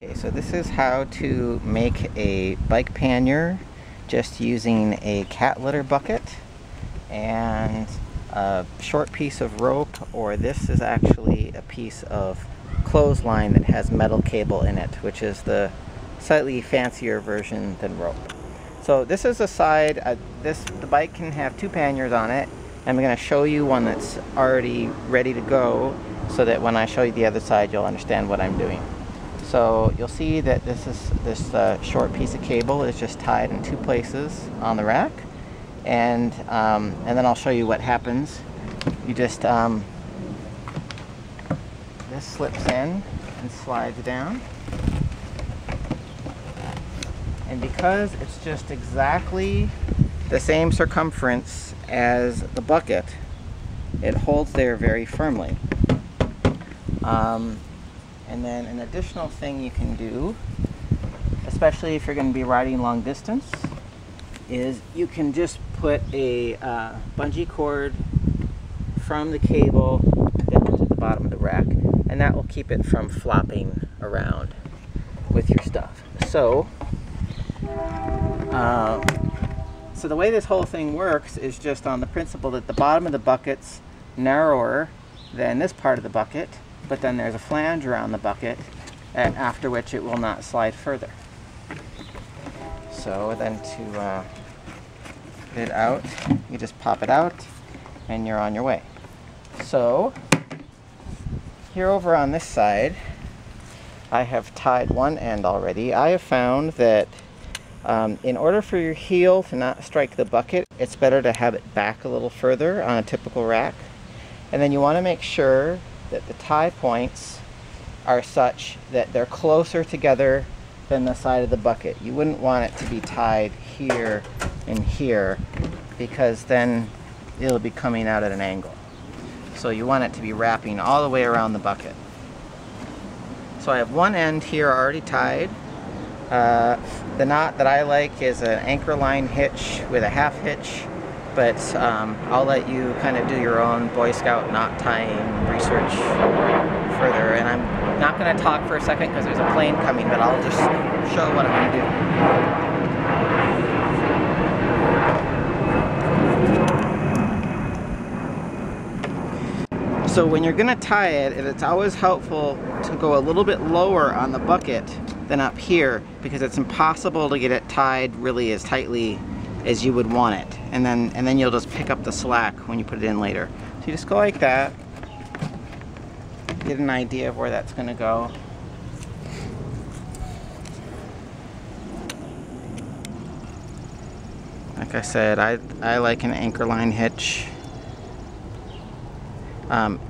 Okay, so this is how to make a bike pannier just using a cat litter bucket and a short piece of rope, or this is actually a piece of clothesline that has metal cable in it, which is the slightly fancier version than rope. So this is a side, the bike can have two panniers on it. I'm going to show you one that's already ready to go so that when I show you the other side you'll understand what I'm doing. So you'll see that this short piece of cable is just tied in two places on the rack, and then I'll show you what happens. You just this slips in and slides down, and because it's just exactly the same circumference as the bucket, it holds there very firmly. And then an additional thing you can do, especially if you're going to be riding long distance, is you can just put a bungee cord from the cable down to the bottom of the rack, and that will keep it from flopping around with your stuff. So the way this whole thing works is just on the principle that the bottom of the bucket's narrower than this part of the bucket, but then there's a flange around the bucket, after which it will not slide further. So then to get it out, you just pop it out and you're on your way. So here over on this side, I have tied one end already. I have found that in order for your heel to not strike the bucket, it's better to have it back a little further on a typical rack. And then you want to make sure that the tie points are such that they're closer together than the side of the bucket. You wouldn't want it to be tied here and here, because then it'll be coming out at an angle. So you want it to be wrapping all the way around the bucket. So I have one end here already tied. The knot that I like is an anchor line hitch with a half hitch, but I'll let you kind of do your own Boy Scout knot tying research further. And I'm not going to talk for a second because there's a plane coming, but I'll just show what I'm going to do. So when you're going to tie it, it's always helpful to go a little bit lower on the bucket than up here, because it's impossible to get it tied really as tightly as you would want it, and then you'll just pick up the slack when you put it in later. So you just go like that, get an idea of where that's going to go. Like I said, I like an anchor line hitch.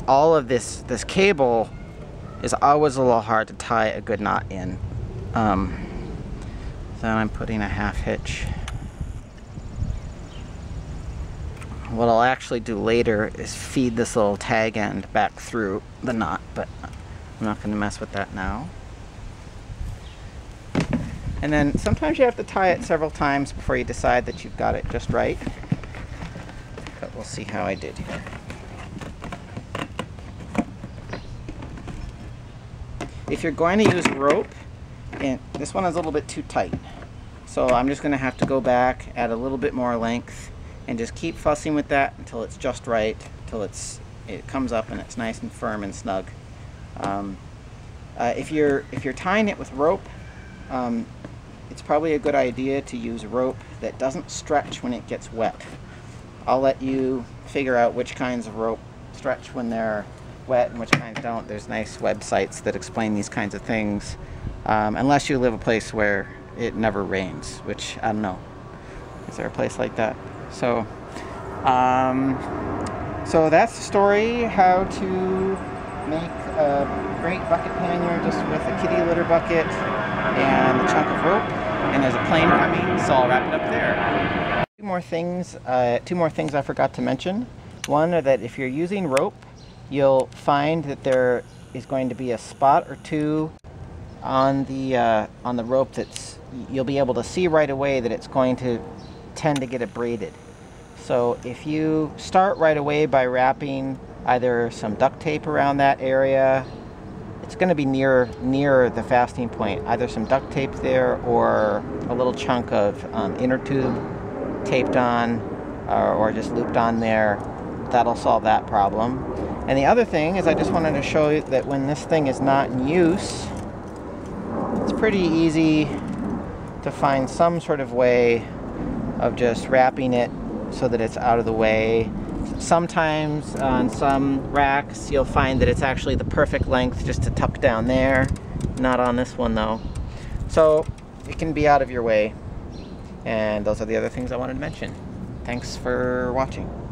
All of this cable is always a little hard to tie a good knot in. So I'm putting a half hitch. What I'll actually do later is feed this little tag end back through the knot, but I'm not going to mess with that now. And then sometimes you have to tie it several times before you decide that you've got it just right. But we'll see how I did here. If you're going to use rope, and this one is a little bit too tight, so I'm just going to have to go back, add a little bit more length, and just keep fussing with that until it's just right, until it comes up and it's nice and firm and snug. If you're tying it with rope, it's probably a good idea to use rope that doesn't stretch when it gets wet. I'll let you figure out which kinds of rope stretch when they're wet and which kinds don't. There's nice websites that explain these kinds of things, unless you live a place where it never rains, which I don't know. Is there a place like that? So that's the story, how to make a great bucket pannier just with a kitty litter bucket and a chunk of rope. And there's a plane coming, so I'll wrap it up there. Two more things I forgot to mention. One are that if you're using rope, you'll find that there is going to be a spot or two on the rope you'll be able to see right away that it's going to tend to get abraded. So if you start right away by wrapping either some duct tape around that area it's going to be near the fastening point, either some duct tape there or a little chunk of inner tube taped on or just looped on there. That'll solve that problem. And the other thing is I just wanted to show you that when this thing is not in use, it's pretty easy to find some sort of way of just wrapping it so that it's out of the way. Sometimes on some racks you'll find that it's actually the perfect length just to tuck down there. Not on this one though. So it can be out of your way. And those are the other things I wanted to mention. Thanks for watching.